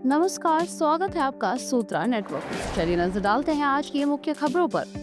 नमस्कार, स्वागत है आपका सूत्रा नेटवर्क में। चलिए नजर डालते हैं आज की मुख्य खबरों पर।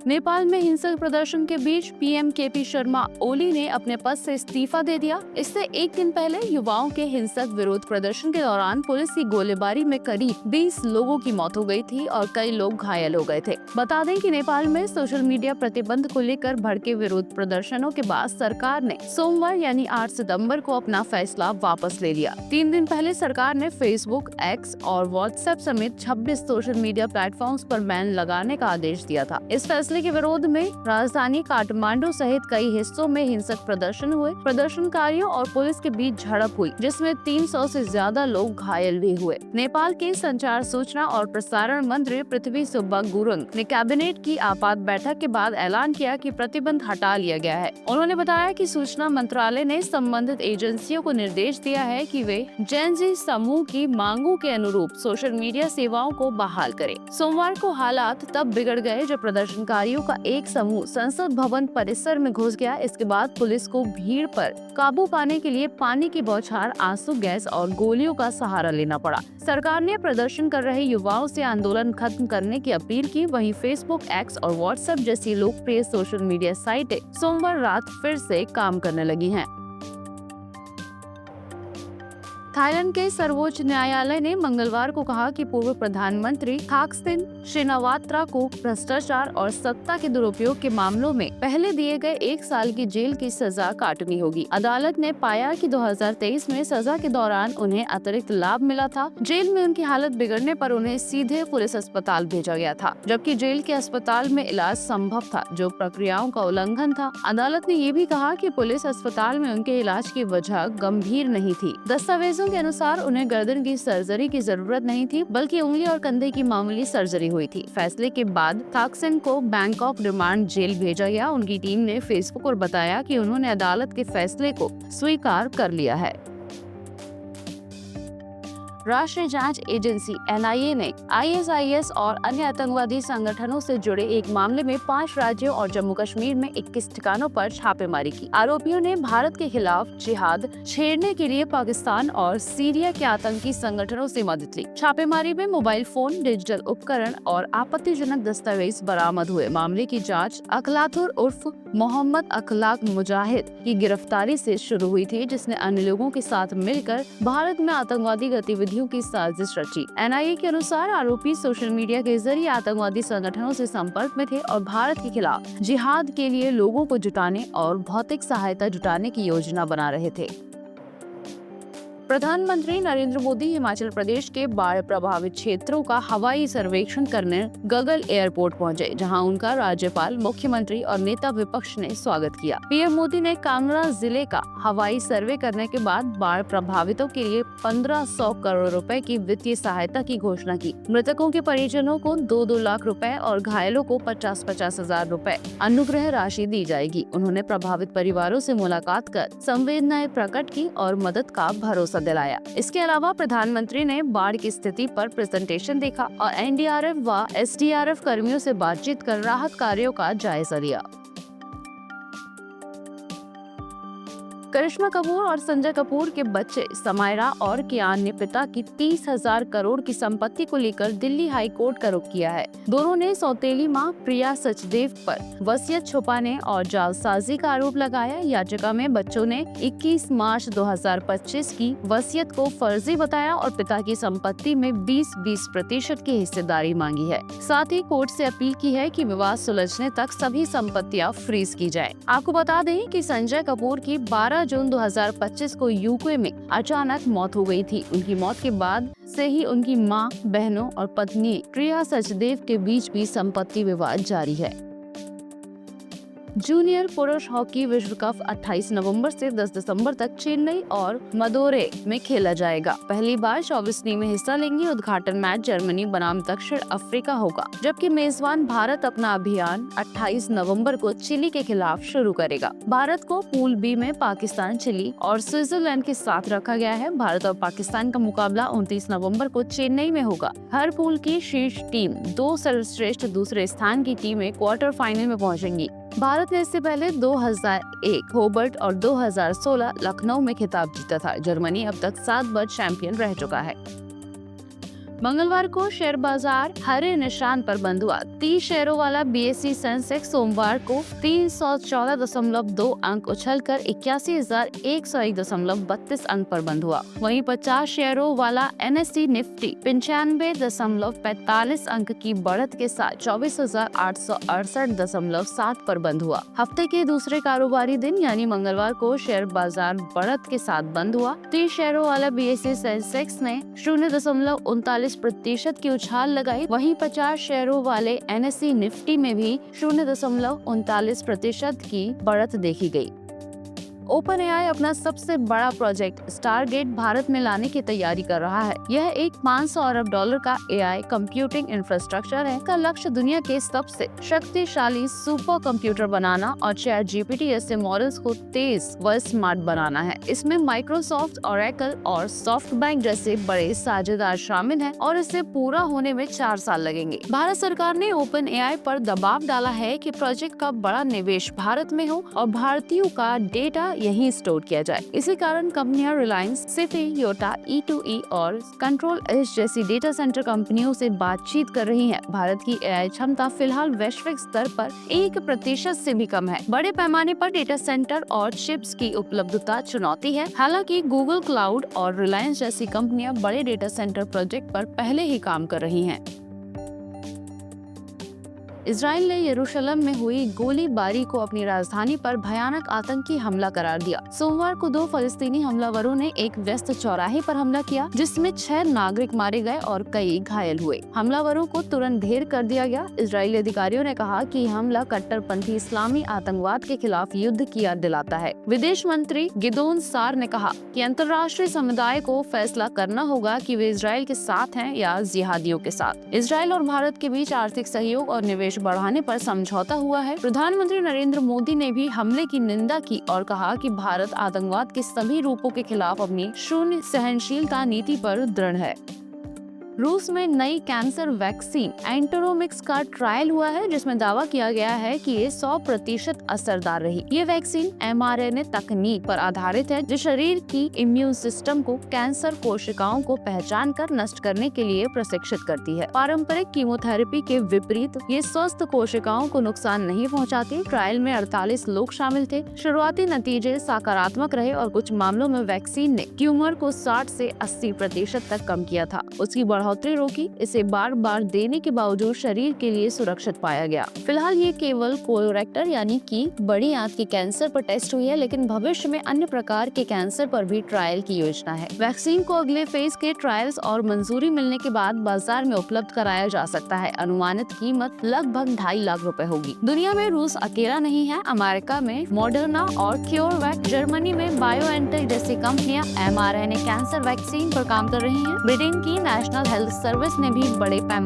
नेपाल में हिंसक प्रदर्शन के बीच पीएम केपी शर्मा ओली ने अपने पद से इस्तीफा दे दिया। इससे एक दिन पहले युवाओं के हिंसक विरोध प्रदर्शन के दौरान पुलिस की गोलीबारी में करीब 20 लोगों की मौत हो गई थी और कई लोग घायल हो गए थे। बता दें कि नेपाल में सोशल मीडिया प्रतिबंध को लेकर भड़के विरोध प्रदर्शनों के बाद सरकार ने सोमवार यानी 8 सितंबर को अपना फैसला वापस ले लिया। 3 दिन पहले सरकार ने फेसबुक, एक्स और व्हाट्सएप समेत 26 सोशल मीडिया प्लेटफॉर्म्स पर बैन लगाने का आदेश दिया था। इस फैसले के विरोध में राजधानी काठमांडू सहित कई हिस्सों में हिंसक प्रदर्शन हुए। प्रदर्शनकारियों और पुलिस के बीच झड़प हुई, जिसमें 300 से ज्यादा लोग घायल भी हुए। नेपाल के संचार, सूचना और प्रसारण मंत्री पृथ्वी सुब्बा गुरुङ ने कैबिनेट की आपात बैठक के बाद ऐलान किया कि प्रतिबंध हटा लिया गया है। उन्होंने बताया कि सूचना मंत्रालय ने संबंधित एजेंसियों को निर्देश दिया है कि वे जेन जी समूह की मांगों के अनुरूप सोशल मीडिया सेवाओं को बहाल करें। सोमवार को हालात तब बिगड़ गए जब प्रदर्शनकारियों का एक समूह संसद भवन परिसर में घुस गया। इसके बाद पुलिस को भीड़ पर काबू पाने के लिए पानी की बौछार, आंसू गैस और गोलियों का सहारा लेना पड़ा। सरकार ने प्रदर्शन कर रहे युवाओं से आंदोलन खत्म करने की अपील की। वहीं फेसबुक, एक्स और व्हाट्सएप जैसी लोकप्रिय सोशल मीडिया साइटें सोमवार रात फिर से काम करने लगी हैं। थाईलैंड के सर्वोच्च न्यायालय ने मंगलवार को कहा कि पूर्व प्रधानमंत्री थाकसिन शिनावात्रा को भ्रष्टाचार और सत्ता के दुरुपयोग के मामलों में पहले दिए गए 1 साल की जेल की सजा काटनी होगी। अदालत ने पाया कि 2023 में सजा के दौरान उन्हें अतिरिक्त लाभ मिला था। जेल में उनकी हालत बिगड़ने पर उन्हें सीधे पुलिस अस्पताल भेजा गया था, जबकि जेल के अस्पताल में इलाज संभव था, जो प्रक्रियाओं का उल्लंघन था। अदालत ने ये भी कहा कि पुलिस अस्पताल में उनके इलाज की वजह गंभीर नहीं थी। दस्तावेजों के अनुसार उन्हें गर्दन की सर्जरी की जरूरत नहीं थी, बल्कि उंगली और कंधे की मामूली सर्जरी हुई थी। फैसले के बाद थाकसिन को बैंकॉक रिमांड जेल भेजा गया। उनकी टीम ने फेसबुक पर बताया कि उन्होंने अदालत के फैसले को स्वीकार कर लिया है। राष्ट्रीय जांच एजेंसी एनआईए ने आईएसआईएस और अन्य आतंकवादी संगठनों से जुड़े एक मामले में 5 राज्यों और जम्मू कश्मीर में 21 ठिकानों पर छापेमारी की। आरोपियों ने भारत के खिलाफ जिहाद छेड़ने के लिए पाकिस्तान और सीरिया के आतंकी संगठनों से मदद ली। छापेमारी में मोबाइल फोन, डिजिटल उपकरण और आपत्तिजनक दस्तावेज बरामद हुए। मामले की जाँच अखलाथुर उर्फ मोहम्मद अखलाक मुजाहिद की गिरफ्तारी से शुरू हुई थी, जिसने अन्य लोगों के साथ मिलकर भारत में आतंकवादी गतिविधियों की साजिश रची। एनआईए के अनुसार आरोपी सोशल मीडिया के जरिए आतंकवादी संगठनों से संपर्क में थे और भारत के खिलाफ जिहाद के लिए लोगों को जुटाने और भौतिक सहायता जुटाने की योजना बना रहे थे। प्रधानमंत्री नरेंद्र मोदी हिमाचल प्रदेश के बाढ़ प्रभावित क्षेत्रों का हवाई सर्वेक्षण करने गगल एयरपोर्ट पहुंचे, जहां उनका राज्यपाल, मुख्यमंत्री और नेता विपक्ष ने स्वागत किया। पीएम मोदी ने कांगड़ा जिले का हवाई सर्वे करने के बाद बाढ़ प्रभावितों के लिए 1500 करोड़ रुपए की वित्तीय सहायता की घोषणा की। मृतकों के परिजनों को 2-2 लाख रुपए और घायलों को 50-50 हजार रुपए अनुग्रह राशि दी जाएगी। उन्होंने प्रभावित परिवारों से मुलाकात कर संवेदनाएं प्रकट की और मदद का भरोसा दिलाया। इसके अलावा प्रधानमंत्री ने बाढ़ की स्थिति पर प्रेजेंटेशन देखा और एनडीआरएफ व एसडीआरएफ कर्मियों से बातचीत कर राहत कार्यों का जायजा लिया। करिश्मा कपूर और संजय कपूर के बच्चे समायरा और कियान ने पिता की 30,000 करोड़ की संपत्ति को लेकर दिल्ली हाई कोर्ट का रुख किया है। दोनों ने सौतेली मां प्रिया सचदेव पर वसीयत छुपाने और जालसाजी का आरोप लगाया। याचिका में बच्चों ने 21 मार्च 2025 की वसीयत को फर्जी बताया और पिता की संपत्ति में 20% की हिस्सेदारी मांगी है। साथ ही कोर्ट से अपील की है कि विवाद सुलझने तक सभी संपत्तियां फ्रीज की जाए। आपको बता दें कि संजय कपूर की 12 जून 2025 को यूके में अचानक मौत हो गई थी। उनकी मौत के बाद से ही उनकी मां, बहनों और पत्नी प्रिया सचदेव के बीच भी संपत्ति विवाद जारी है। जूनियर पुरुष हॉकी विश्व कप 28 नवंबर से 10 दिसंबर तक चेन्नई और मदुरै में खेला जाएगा। पहली बार 24 टीमें हिस्सा लेंगी। उद्घाटन मैच जर्मनी बनाम दक्षिण अफ्रीका होगा, जबकि मेजबान भारत अपना अभियान 28 नवंबर को चिली के खिलाफ शुरू करेगा। भारत को पूल बी में पाकिस्तान, चिली और स्विट्जरलैंड के साथ रखा गया है। भारत और पाकिस्तान का मुकाबला 29 नवंबर को चेन्नई में होगा। हर पूल की शीर्ष टीम 2 सर्वश्रेष्ठ दूसरे स्थान की टीमें क्वार्टर फाइनल में पहुंचेंगी। भारत ने इससे पहले 2001 होबर्ट और 2016 लखनऊ में खिताब जीता था। जर्मनी अब तक 7 बार चैंपियन रह चुका है। मंगलवार को शेयर बाजार हरे निशान पर बंद हुआ। 30 शेयरों वाला बीएसई सेंसेक्स सोमवार को 314.2 अंक उछलकर 81,101.32 अंक पर बंद हुआ। वहीं 50 शेयरों वाला एनएसई निफ्टी 95.45 अंक की बढ़त के साथ 24,868.7 पर बंद हुआ। हफ्ते के दूसरे कारोबारी दिन यानी मंगलवार को शेयर बाजार बढ़त के साथ बंद हुआ। 30 शेयरों वाला बीएसई सेंसेक्स ने 0.39% की उछाल लगाई। वहीं 50 शेयरों वाले एनएसई निफ्टी में भी 0.39% की बढ़त देखी गई। ओपन एआई अपना सबसे बड़ा प्रोजेक्ट स्टारगेट भारत में लाने की तैयारी कर रहा है। यह एक $500 अरब का एआई कंप्यूटिंग इंफ्रास्ट्रक्चर है। इसका लक्ष्य दुनिया के सबसे शक्तिशाली सुपर कंप्यूटर बनाना और चैट जीपीटी जैसे मॉडल्स को तेज व स्मार्ट बनाना है। इसमें माइक्रोसॉफ्ट, ओरेकल और सॉफ्टबैंक जैसे बड़े साझेदार शामिल हैं और इसे पूरा होने में 4 साल लगेंगे। भारत सरकार ने ओपन एआई पर दबाव डाला है कि प्रोजेक्ट का बड़ा निवेश भारत में हो और भारतीयों का डेटा यहीं स्टोर किया जाए। इसी कारण कंपनियां रिलायंस, सिफी, योटा, E2E और कंट्रोल एज जैसी डेटा सेंटर कंपनियों से बातचीत कर रही हैं। भारत की एआई क्षमता फिलहाल वैश्विक स्तर पर 1% से भी कम है। बड़े पैमाने पर डेटा सेंटर और चिप्स की उपलब्धता चुनौती है। हालांकि गूगल क्लाउड और रिलायंस जैसी कंपनियां बड़े डेटा सेंटर प्रोजेक्ट पर पहले ही काम कर रही हैं। इजराइल ने यरूशलेम में हुई गोलीबारी को अपनी राजधानी पर भयानक आतंकी हमला करार दिया। सोमवार को 2 फलस्तीनी हमलावरों ने एक व्यस्त चौराहे पर हमला किया, जिसमें 6 नागरिक मारे गए और कई घायल हुए। हमलावरों को तुरंत ढेर कर दिया गया। इजरायली अधिकारियों ने कहा कि हमला कट्टरपंथी इस्लामी आतंकवाद के खिलाफ युद्ध की याद दिलाता है। विदेश मंत्री गिदोन सार ने कहा कि अंतर्राष्ट्रीय समुदाय को फैसला करना होगा कि वे इजराइल के साथ हैं या जिहादियों के साथ। इजराइल और भारत के बीच आर्थिक सहयोग और निवेश बढ़ाने पर समझौता हुआ है। प्रधानमंत्री नरेंद्र मोदी ने भी हमले की निंदा की और कहा कि भारत आतंकवाद के सभी रूपों के खिलाफ अपनी शून्य सहनशीलता नीति पर दृढ़ है। रूस में नई कैंसर वैक्सीन एंटरोमिक्स का ट्रायल हुआ है, जिसमें दावा किया गया है कि ये 100% असरदार रही। ये वैक्सीन mRNA तकनीक पर आधारित है, जो शरीर की इम्यून सिस्टम को कैंसर कोशिकाओं को पहचान कर नष्ट करने के लिए प्रशिक्षित करती है। पारंपरिक कीमोथेरेपी के विपरीत ये स्वस्थ कोशिकाओं को नुकसान नहीं पहुंचाती। ट्रायल में 48 लोग शामिल थे। शुरुआती नतीजे सकारात्मक रहे और कुछ मामलों में वैक्सीन ने ट्यूमर को 60 से 80% तक कम किया था। उसकी बढ़ोतरी रोकी। इसे बार बार देने के बावजूद शरीर के लिए सुरक्षित पाया गया। फिलहाल ये केवल कोलोरेक्टल यानी कि बड़ी आंत के कैंसर पर टेस्ट हुई है, लेकिन भविष्य में अन्य प्रकार के कैंसर पर भी ट्रायल की योजना है। वैक्सीन को अगले फेज के ट्रायल्स और मंजूरी मिलने के बाद बाजार में उपलब्ध कराया जा सकता है। अनुमानित कीमत लगभग 2.5 लाख रुपए होगी। दुनिया में रूस अकेला नहीं है। अमेरिका में मॉडर्ना और क्योरवैक, जर्मनी में बायोएनटेक जैसी कंपनियां mRNA कैंसर वैक्सीन पर काम कर रही हैं। ब्रिटेन की नेशनल हेल्थ सर्विस ने भी बड़े पैमाने